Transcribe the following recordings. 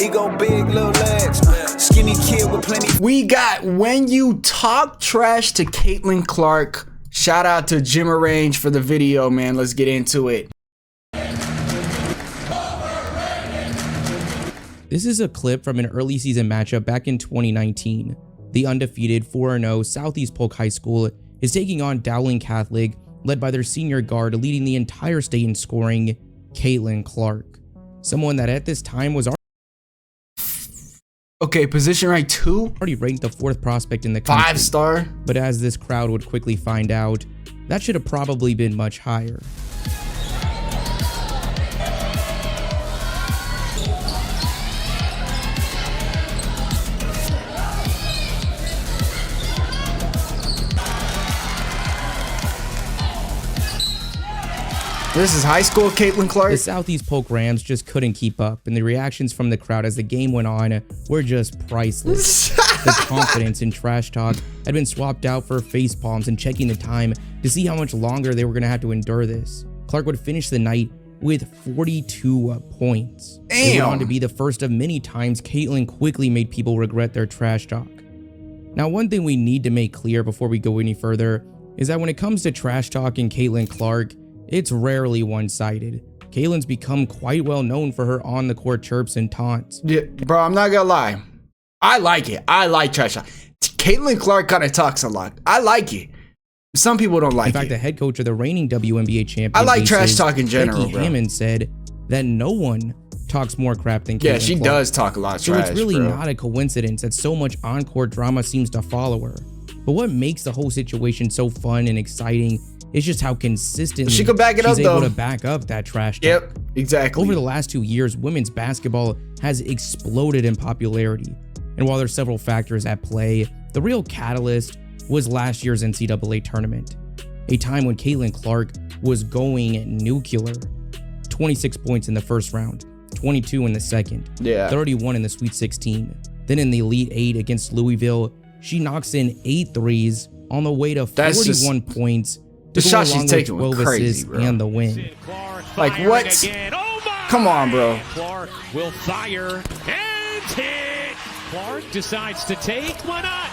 He go big, little legs. Skinny kid with plenty. We got When You Talk Trash to Caitlyn Clark. Shout out to Jim Arrange for the video, man. Let's get into it. This is a clip from an early season matchup back in 2019. The undefeated 4-0 Southeast Polk High School is taking on Dowling Catholic, led by their senior guard leading the entire state in scoring, Caitlyn Clark. Someone that at this time was Okay, position rank 2. already ranked the 4th prospect in the country. 5-star. But as this crowd would quickly find out, that should have probably been much higher. This is high school Caitlyn Clark. The Southeast Polk Rams just couldn't keep up, and the reactions from the crowd as the game went on were just priceless. The confidence and trash talk had been swapped out for face palms and checking the time to see how much longer they were going to have to endure this. Clark would finish the night with 42 points. It went on to be the first of many times Caitlyn quickly made people regret their trash talk. Now, one thing we need to make clear before we go any further is that when it comes to trash talking Caitlyn Clark, it's rarely one-sided. Caitlin's become quite well known for her on-the-court chirps and taunts. Yeah, bro, I'm not gonna lie. I like it. I like trash talk. Caitlyn Clark kind of talks a lot. I like it. Some people don't like it. In fact, the head coach of the reigning WNBA champion, I like trash talk in general, Becky bro. Hammond said that no one talks more crap than Caitlyn Yeah, she Clark. does talk a lot of trash, So it's really bro. not a coincidence that so much on-court drama seems to follow her. But what makes the whole situation so fun and exciting is just how consistently she could back it up, she's able though. to back up that trash talk. Yep, exactly. Over the last 2 years, women's basketball has exploded in popularity. And while there's several factors at play, the real catalyst was last year's NCAA tournament, a time when Caitlyn Clark was going nuclear. 26 points in the first round, 22 in the second, 31 in the Sweet 16. Then in the Elite 8 against Louisville, she knocks in 8 threes on the way to 41 points. The shot she's taking was crazy, bro. And the win. Like, what? Come on, bro. Clark will fire and hit. Clark decides to take. Why not?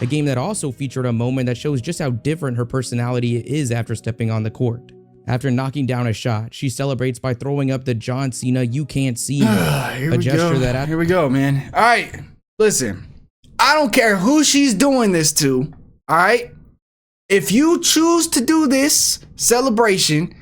A game that also featured a moment that shows just how different her personality is after stepping on the court. After knocking down a shot, she celebrates by throwing up the John Cena "You Can't See Me," a gesture that here we go, man. All right, listen. I don't care who she's doing this to. All right. If you choose to do this celebration,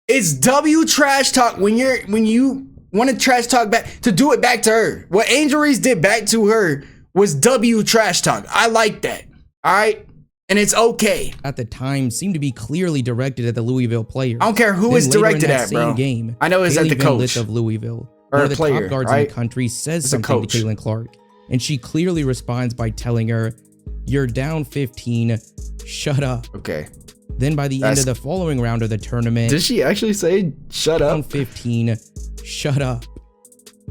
it's W trash talk when you want to trash talk back, to do it back to her. What Angel Reese did back to her was W trash talk. I like that. All right. And it's okay. At the time seemed to be clearly directed at the Louisville players. I don't care who it's directed at, bro. Game, I know it's at the coach of Louisville, or one of the player, top guards right? in the country, says It's something to Caitlyn Clark, and she clearly responds by telling her, "You're down 15. Shut up." Okay. Then by the end of the following round of the tournament, did she actually say shut up? Down 15. Shut up.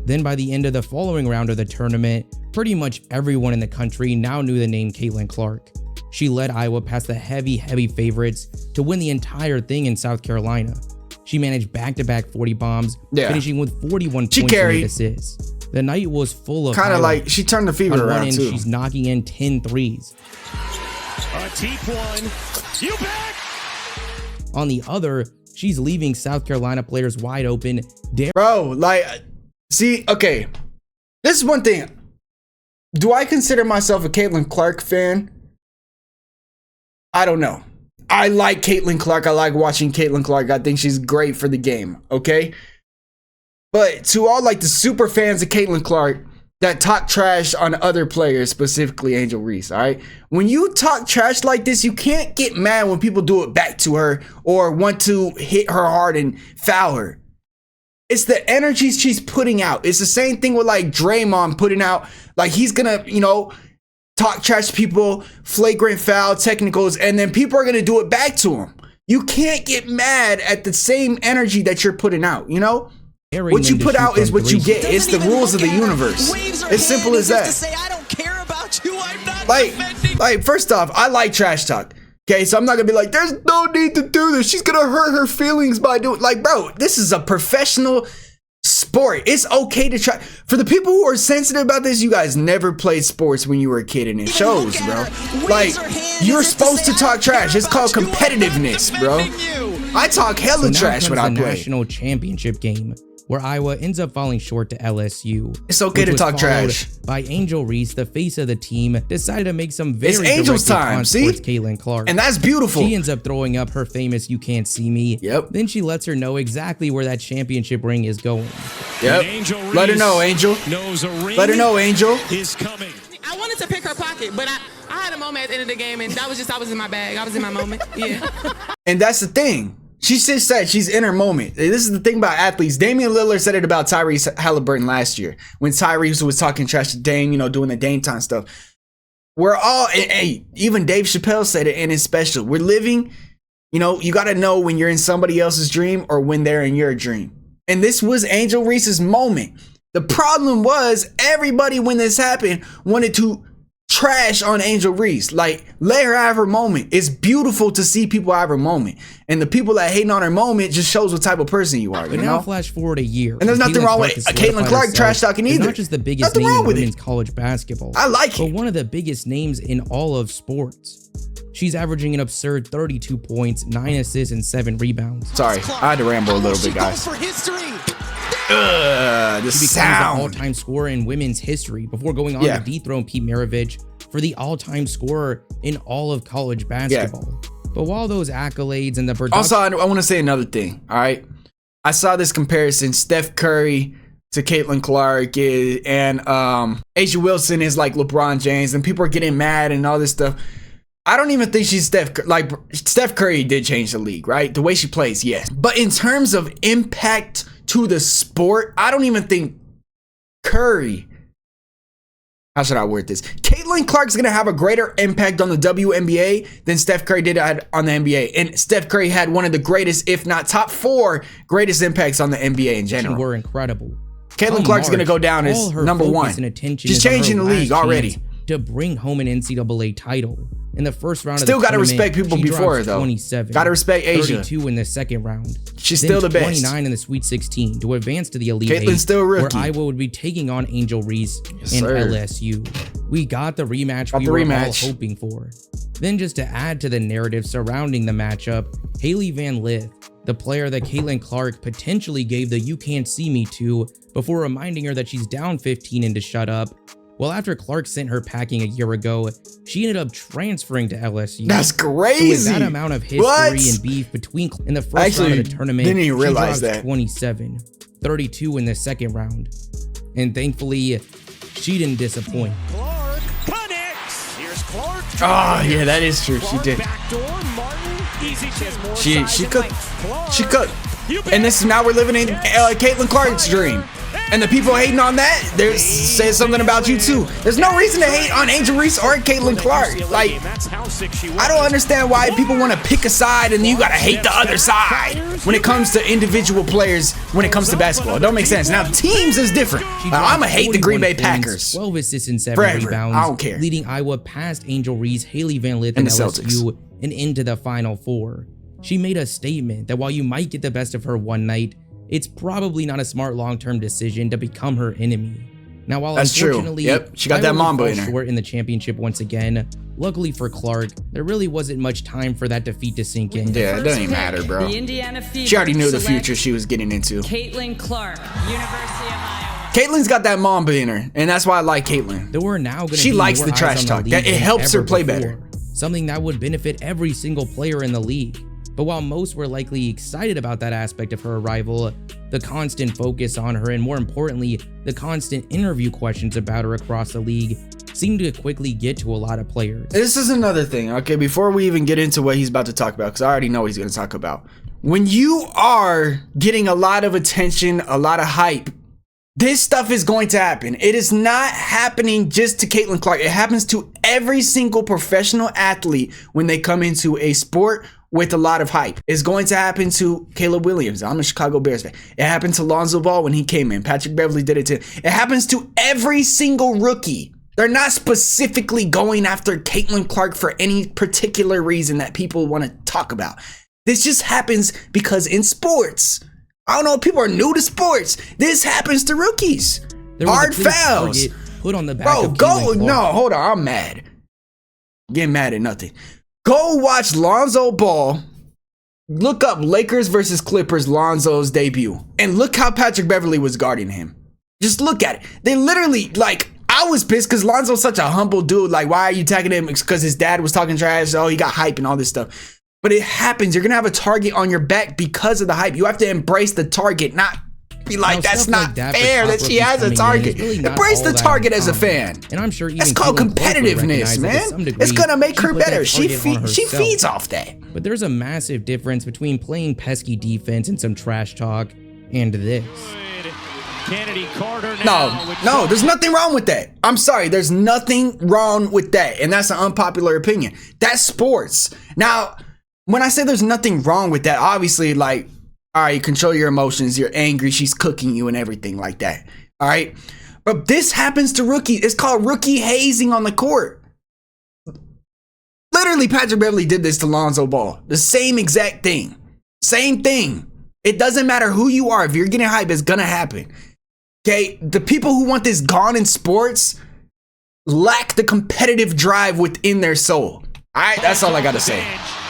Then by the end of the following round of the tournament, pretty much everyone in the country now knew the name Caitlyn Clark. She led Iowa past the heavy favorites to win the entire thing in South Carolina. She managed back-to-back 40 bombs, finishing with 41 points and 8 assists. The night was full of kind of like she turned the fever around too. She's knocking in 10 threes. A deep one. You bet. On the other, she's leaving South Carolina players wide open. Bro, like, see, okay. This is one thing. Do I consider myself a Caitlyn Clark fan? I don't know. I like Caitlyn Clark. I like watching Caitlyn Clark. I think she's great for the game, okay? But to all like the super fans of Caitlyn Clark that talk trash on other players, specifically Angel Reese, all right? When you talk trash like this, you can't get mad when people do it back to her or want to hit her hard and foul her. It's the energy she's putting out. It's the same thing with like Draymond putting out, like he's gonna, you know, talk trash to people, flagrant foul, technicals, and then people are gonna do it back to him. You can't get mad at the same energy that you're putting out, you know? What you put out is what you get. It's the rules of the universe. It's simple as that. Like, first off, I like trash talk. Okay, so I'm not gonna be like, there's no need to do this. She's gonna hurt her feelings by doing, like, bro, this is a professional sport. It's okay to try. For the people who are sensitive about this, you guys never played sports when you were a kid, and it shows, bro. Like, you're supposed to talk trash. It's called competitiveness, bro. I talk hella trash when I play. National championship game, where Iowa ends up falling short to LSU. It's okay to talk trash. By Angel Reese, the face of the team, decided to make some very it's Angel's time, see? Towards Caitlin Clark. And that's beautiful. She ends up throwing up her famous "You Can't See Me." Yep. Then she lets her know exactly where that championship ring is going. Yep. Let her know, Angel. Let her know, Angel. Is coming. I wanted to pick her pocket, but I had a moment at the end of the game, and that was just, I was in my bag. I was in my moment. Yeah. And that's the thing. She just said she's in her moment. This is the thing about athletes. Damian Lillard said it about Tyrese Halliburton last year when Tyrese was talking trash to Dame, you know, doing the Dame time stuff. We're all, hey, even Dave Chappelle said it in his special. We're living, you know, you got to know when you're in somebody else's dream or when they're in your dream. And this was Angel Reese's moment. The problem was everybody, when this happened, wanted to trash on Angel Reese. Like, let her have her moment. It's beautiful to see people have her moment. And the people that hating on her moment just shows what type of person you are. But you now know? flash forward a year. And there's nothing wrong with Caitlin Clark trash talking either. Not just the biggest Nothing name wrong in with women's it. college basketball. I like it. But one of the biggest names in all of sports. She's averaging an absurd 32 points, 9 assists, and 7 rebounds. Sorry, I had to ramble a little bit, guys. For history. The She becomes sound. the all-time scorer in women's history before going on to dethrone Pete Maravich for the all-time scorer in all of college basketball. But while those accolades and the production... Also, I want to say another thing, all right? I saw this comparison, Steph Curry to Caitlin Clark, and A'ja Wilson is like LeBron James, and people are getting mad and all this stuff. I don't even think she's Steph Curry did change the league, right? The way she plays, yes. But in terms of impact to the sport, I don't even think Curry, how should I word this? Caitlin Clark's gonna have a greater impact on the WNBA than Steph Curry did on the NBA. And Steph Curry had one of the greatest, if not top 4 greatest impacts on the NBA in general. Were incredible. Caitlin Clark's gonna go down as number 1. She's changing the league already. To bring home an NCAA title. In the first round still of the gotta respect people before her, though. 27, gotta respect A'ja. 32 in the second round. She's still the best. 29 in the Sweet 16 to advance to the Elite Caitlin's 8, still a rookie. where Iowa would be taking on Angel Reese and sir. LSU. We got the rematch we were all hoping for. Then, just to add to the narrative surrounding the matchup, Hailey Van Lith, the player that Caitlin Clark potentially gave the "You Can't See Me" to before reminding her that she's down 15 and to shut up. Well, after Clark sent her packing a year ago, she ended up transferring to LSU. That's crazy. So with that amount of history and beef between in the first round of the tournament, didn't even realize she dropped that. 27, 32 in the second round. And thankfully, she didn't disappoint. Clark connects. Here's Clark. Oh, yeah, that is true. She did. Backdoor, Martin. Easy two. She cooked. She cooked. And this is now we're living in Caitlin Clark's dream. And the people hating on that, they say something about you too. There's no reason to hate on Angel Reese or Caitlin Clark. Like, I don't understand why people want to pick a side and you gotta hate the other side when it comes to individual players, when it comes to basketball. It don't make sense. Now, teams is different. I'ma hate the Green Bay Packers. 12 assists and 7 Forever. rebounds. I don't care. Leading Iowa past Angel Reese, Hailey Van Lith, and the LSU and into the Final Four. She made a statement that while you might get the best of her one night, it's probably not a smart long-term decision to become her enemy. Now, while That's true. unfortunately, Yep, she got that Mamba in her. short in the championship once again, luckily for Clark, there really wasn't much time for that defeat to sink in. Yeah, it doesn't even matter, bro. She already knew the future she was getting into. Caitlin Clark, University of Iowa. Caitlin's got that Mamba in her, and that's why I like Caitlin. There were now going to She be likes more the eyes trash on talk. the league It than helps her ever play before, better. something that would benefit every single player in the league. But while most were likely excited about that aspect of her arrival, the constant focus on her and more importantly, the constant interview questions about her across the league seemed to quickly get to a lot of players. This is another thing, okay, before we even get into what he's about to talk about, because I already know what he's going to talk about. When you are getting a lot of attention, a lot of hype, this stuff is going to happen. It is not happening just to Caitlin Clark. It happens to every single professional athlete when they come into a sport with a lot of hype. It's going to happen to Caleb Williams. I'm a Chicago Bears fan. It happened to Lonzo Ball when he came in. Patrick Beverly did it too. It happens to every single rookie. They're not specifically going after Caitlin Clark for any particular reason that people want to talk about. This just happens because in sports, I don't know. People are new to sports. This happens to rookies. There was Hard a clear fouls. target put on the back Bro, of go. Caitlyns Clark. No, hold on. I'm mad. Getting mad at nothing. Go watch Lonzo Ball. Look up Lakers versus Clippers, Lonzo's debut. And look how Patrick Beverly was guarding him. Just look at it. They literally, like, I was pissed because Lonzo's such a humble dude. Like, why are you tagging him? Because his dad was talking trash. Oh, he got hype and all this stuff. But it happens. You're going to have a target on your back because of the hype. You have to embrace the target, not be like, Now, that's stuff not like that for fair top that she rookies has a coming in target. is really not Embrace all the that target as a uncommon. fan. And I'm sure even That's called Caitlyns Clark would competitiveness, recognize that to some man. degree, It's going to make she her put that better. She target on herself. feeds off that. But there's a massive difference between playing pesky defense and some trash talk and this. Kennedy Carter now. No, there's nothing wrong with that. I'm sorry, there's nothing wrong with that. And that's an unpopular opinion. That's sports. Now, when I say there's nothing wrong with that, obviously, like, all right, control your emotions. You're angry. She's cooking you and everything like that. All right. But this happens to rookies. It's called rookie hazing on the court. Literally, Patrick Beverly did this to Lonzo Ball. The same exact thing. Same thing. It doesn't matter who you are. If you're getting hype, it's going to happen. Okay, the people who want this gone in sports lack the competitive drive within their soul. All right, that's all I got to say.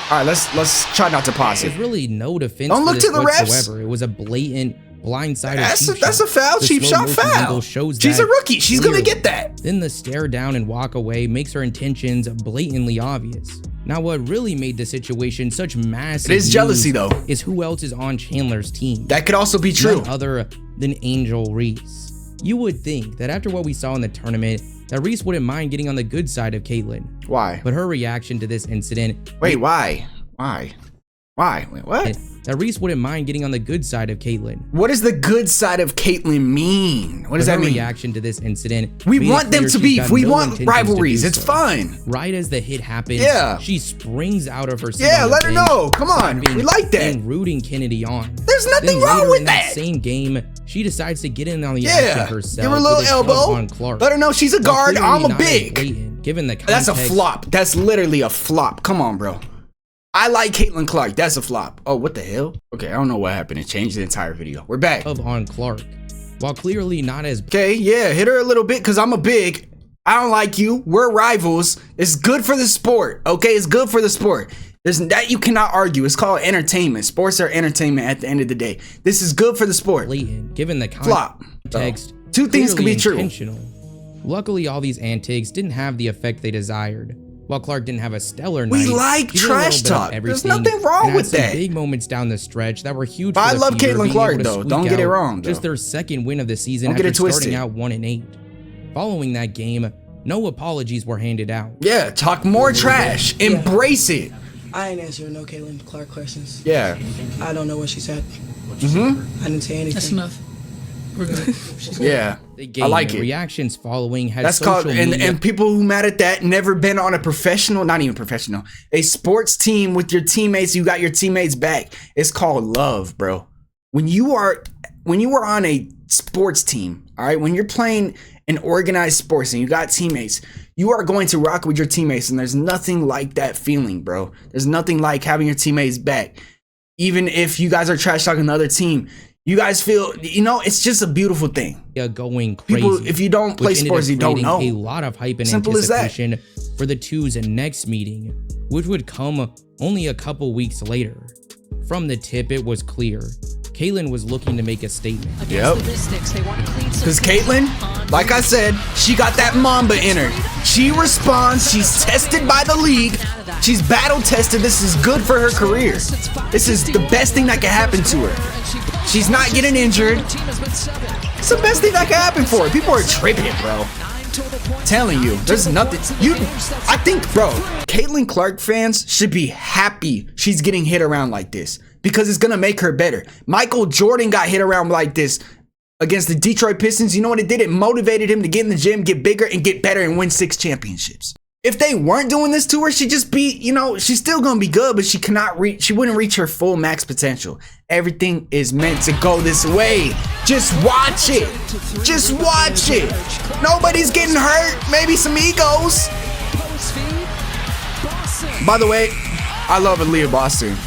All right, let's try not to pause it. There's really no defense Don't for look this to the refs. whatsoever. It was a blatant blindside. That's a foul, cheap shot foul. She's a rookie. She's gonna get that. Then the stare down and walk away makes her intentions blatantly obvious. Now, what really made the situation such massive It is jealousy, though. is who else is on Chandler's team. That could also be true. None other than Angel Reese. You would think that after what we saw in the tournament, that Reese wouldn't mind getting on the good side of Caitlyn. Why? But her reaction to this incident... Wait, why? Wait, what? That Reese wouldn't mind getting on the good side of Caitlyn. What does the good side of Caitlyn mean? What does that mean? Reaction to this incident. We made it want them clear to she's beef. got We no want intentions rivalries. to do It's so. fine. Right as the hit happens, Yeah. she springs out of her seat. Yeah, on the let her bench, know. Come on. slapping We like that. and rooting Kennedy on. There's nothing Then wrong later with in that. Same game, she decides to get in on the action Yeah. herself. Give her a little with shove elbow. on Clark. Let her know she's a While guard. clearly I'm a not as big. blatant, given the That's context, a flop. That's literally a flop. Come on, bro. I like Caitlyn Clark. That's a flop. Oh, what the hell? Okay, I don't know what happened. It changed the entire video. We're back. on Clark. While clearly not as Okay, yeah, hit her a little bit because I'm a big. I don't like you. We're rivals. It's good for the sport. Okay, it's good for the sport. There's that you cannot argue. It's called entertainment. Sports are entertainment at the end of the day. This is good for the sport. blatant, given the Flop. context. Oh. Two things can clearly be true. intentional. Luckily, all these antics didn't have the effect they desired. While Clark didn't have a stellar night, We like she did a little trash bit of talk. There's everything nothing wrong and had with some that. Big moments down the stretch that were huge. But for I the love Fever, Caitlyn being Clark, able to though. squeak Don't get it out wrong, Just though. their second win of the season Don't get after it twisted. starting out 1-8. Following that game, no apologies were handed out. Yeah, talk more trash. Embrace it. I ain't answering no Caitlyn Clark questions. Yeah. I don't know what she said. I didn't say anything. That's enough. We're good. Yeah. The game I like it. reactions following had That's social called, media. and people who mad at that never been on a professional, not even professional, a sports team with your teammates. You got your teammates back. It's called love, bro. When you are on a sports team, all right, when you're playing an organized sports and you got teammates, you are going to rock with your teammates, and there's nothing like that feeling, bro. There's nothing like having your teammates back. Even if you guys are trash talking the other team, you guys feel, it's just a beautiful thing. Going crazy. People, if you don't play which ended up sports, you don't know. creating a lot of hype and Simple as that. anticipation for the two's next meeting, which would come only a couple weeks later. From the tip, it was clear Caitlyn was looking to make a statement. Yep. Because Caitlyn, like I said, she got that Mamba in her. She responds. She's tested by the league. She's battle tested. This is good for her career. This is the best thing that can happen to her. She's not getting injured. It's the best thing that can happen for her. People are tripping, bro. Telling you, there's nothing. I think, bro, Caitlyn Clark fans should be happy she's getting hit around like this because it's gonna make her better. Michael Jordan got hit around like this against the Detroit Pistons. You know what it did? It motivated him to get in the gym, get bigger, and get better and win 6 championships. If they weren't doing this to her, she'd just be, she's still gonna be good, but she wouldn't reach her full max potential. Everything is meant to go this way. Just watch it. Just watch it. Nobody's getting hurt. Maybe some egos. By the way, I love Aaliyah Boston.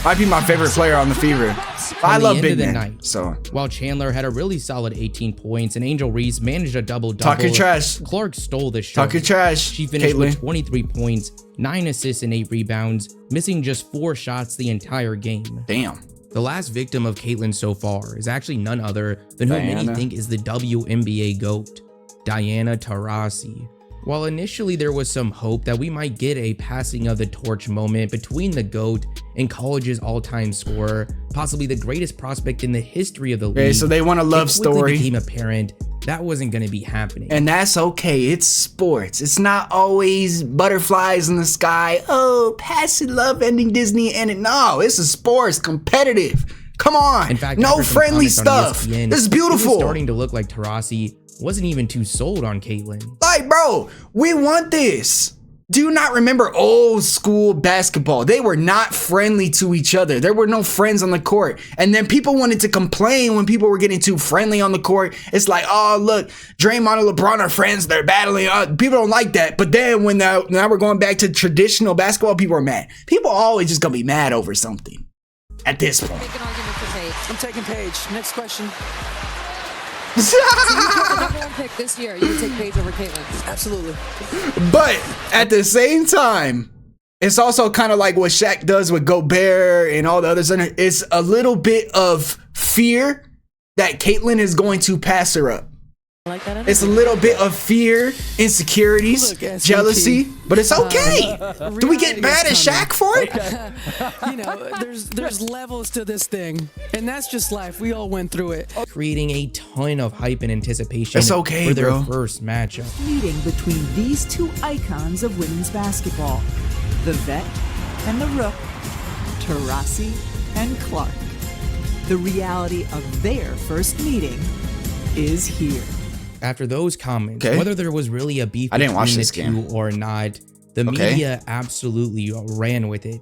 Might be my favorite player on the Fever. I From love the big end of the men. night, So while Chandler had a really solid 18 points and Angel Reese managed a double-double, talk your trash. Clark stole the show. Talk your trash. She finished with Caitlyn. 23 points, 9 assists and 8 rebounds, missing just 4 shots the entire game. Damn. The last victim of Caitlyns so far is actually none other than who many Diana. think is the WNBA GOAT, Diana Taurasi. While initially there was some hope that we might get a passing of the torch moment between the GOAT and college's all-time scorer, possibly the greatest prospect in the history of the league. Okay, so they want a love it quickly story. became apparent that wasn't going to be happening. And that's okay. It's sports. It's not always butterflies in the sky. Oh, passive love ending Disney and no, it's a sports, competitive. Come on. In fact, no after some friendly comments on stuff. ESPN, This is it was beautiful. starting to look like Taurasi wasn't even too sold on Caitlyns. Like, bro, we want this. Do you not remember old school basketball? They were not friendly to each other. There were no friends on the court. And then people wanted to complain when people were getting too friendly on the court. It's like, oh, look, Draymond and LeBron are friends. They're battling. People don't like that. But then when now we're going back to traditional basketball, people are mad. People are always just going to be mad over something at this point. I'm taking Paige. Next question. The number one pick this year, you would take Paige over Caitlyns. Absolutely. But at the same time, it's also kind of like what Shaq does with Gobert and all the others. It's a little bit of fear that Caitlyn is going to pass her up. Like that It's a little bit of fear, insecurities, Look, SVP. jealousy, but it's okay. Do we get mad at Shaq for it? You know, there's levels to this thing, and that's just life. We all went through it. Creating a ton of hype and anticipation It's okay, for their bro. first matchup. Meeting between these two icons of women's basketball, the vet and the rook, Taurasi and Clark. The reality of their first meeting is here. After those comments, Okay. whether there was really a beef I didn't watch between this the game. two or not, the Okay. media absolutely ran with it.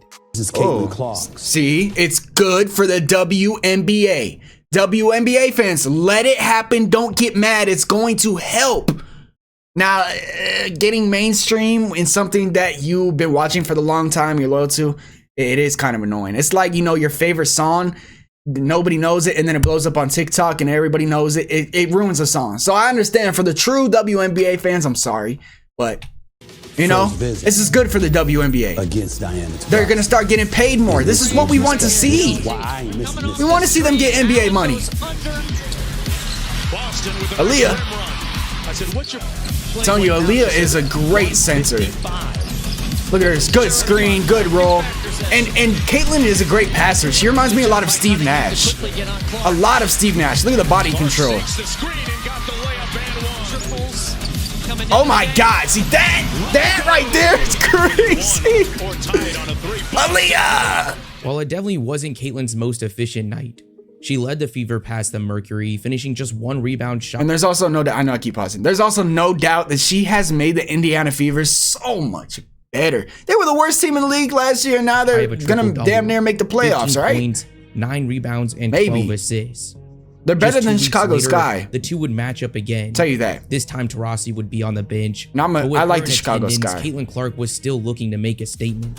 See, it's good for the WNBA. WNBA fans, let it happen. Don't get mad. It's going to help. Now, getting mainstream in something that you've been watching for the long time, you're loyal to, it is kind of annoying. It's like, you know, your favorite song, nobody knows it, and then it blows up on TikTok and everybody knows it. It ruins a song. So I understand for the true WNBA fans, I'm sorry, but you know, this is good for the WNBA. Against Diana. They're gonna start getting paid more. This is what we want to see. We want to see them get NBA money. Aaliyah, I'm telling you, Aaliyah is a great center. Look at her, good screen, good roll. And Caitlyn is a great passer. She reminds me a lot of Steve Nash. A lot of Steve Nash. Look at the body control. Oh my God, see that right there is crazy. Aaliyah. While it definitely wasn't Caitlyns' most efficient night, she led the Fever past the Mercury, finishing just 1 rebound shot. And there's also no doubt, I know I keep pausing. There's also no doubt that she has made the Indiana Fever so much better. They were the worst team in the league last year, and now they're gonna damn near make the playoffs, 15 right? points, 9 rebounds, and Maybe. 12 assists. They're better Just 2 than weeks Chicago later, Sky. The two would match up again. Tell you that. This time Taurasi would be on the bench. No, But with I like her the in Chicago attendance, Sky. Caitlyn Clark was still looking to make a statement.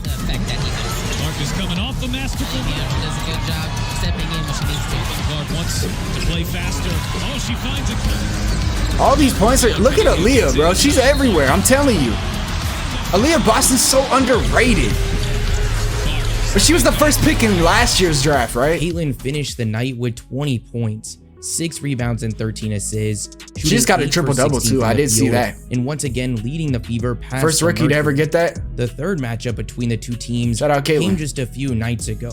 Clark is coming off the masterful. Does a good job stepping in when she needs to. Clark wants to play faster. Oh, she finds it. All these points are, look at Aaliyah, bro. She's everywhere, I'm telling you. Aaliyah Boston's so underrated. But she was the first pick in last year's draft, right? Caitlyn finished the night with 20 points, 6 rebounds, and 13 assists. She just got a 8 for triple-double, 16 too. from I the did see field, that. And once again, leading the Fever past First the rookie to ever Mercury. get that. The third matchup between the two teams Shout out Caitlyn. came just a few nights ago,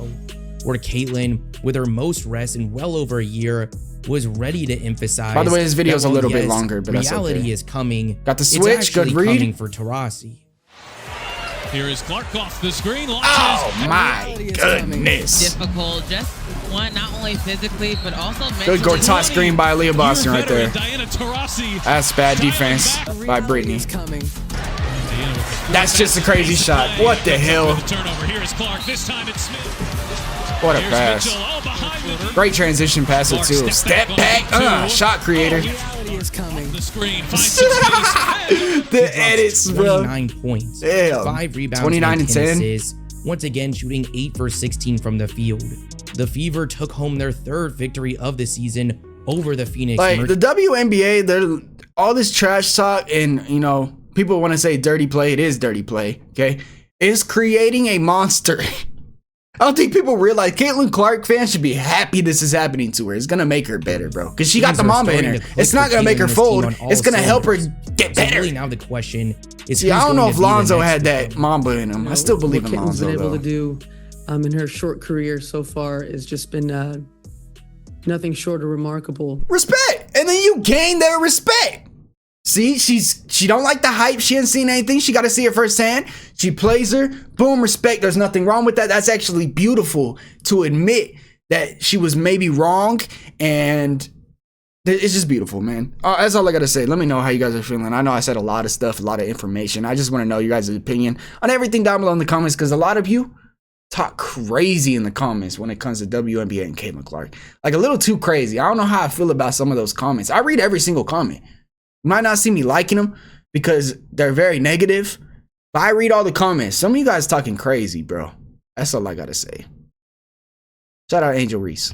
where Caitlyn, with her most rest in well over a year, was ready to emphasize. By the way, this video is that a little while, bit yes, longer, but that's reality okay. is coming. Got the It's switch, actually good read. coming for Taurasi. Here is Clark off the screen. Oh my goodness. Difficult, just one, not only physically, but also mentally. Good Gortat screen by Aaliyah Boston right there. Diana Taurasi. That's bad defense by Brittany. Is coming. That's just a crazy shot. What the hell? The turnover. Here is Clark. This time it's Smith. What a Here's pass. Mitchell, all behind with her. Great transition passer Clark, too. Step back, shot creator. Reality is coming. The screen finds some space. The edits, bro. 29 points, Damn. 5 rebounds, 29 and 10. assists. Once again, shooting 8 for 16 from the field. the Fever took home their 3rd victory of the season over the Phoenix. Like the WNBA, they're all this trash talk, and you know, people want to say dirty play. It is dirty play. Okay, it's creating a monster. I don't think people realize Caitlin Clark fans should be happy this is happening to her. It's gonna make her better, bro, because she got the Mamba in her. It's not gonna make her fold. It's gonna help her get better. Really, now the question is, see, I don't know if Lonzo had that Mamba in him. I still believe in Lonzo. What Caitlin's been able to do in her short career so far has just been nothing short of remarkable. Respect, and then you gain their respect. See, she don't like the hype. She hasn't seen anything. She got to see it firsthand. She plays her. Boom, respect. There's nothing wrong with that. That's actually beautiful to admit that she was maybe wrong, and it's just beautiful, man. That's all I got to say. Let me know how you guys are feeling. I know I said a lot of stuff, a lot of information. I just want to know you guys' opinion on everything down below in the comments, because a lot of you talk crazy in the comments when it comes to WNBA and Caitlin Clark. Like a little too crazy. I don't know how I feel about some of those comments. I read every single comment. You might not see me liking them because they're very negative, but I read all the comments. Some of you guys talking crazy, bro. That's all I gotta say. Shout out Angel Reese.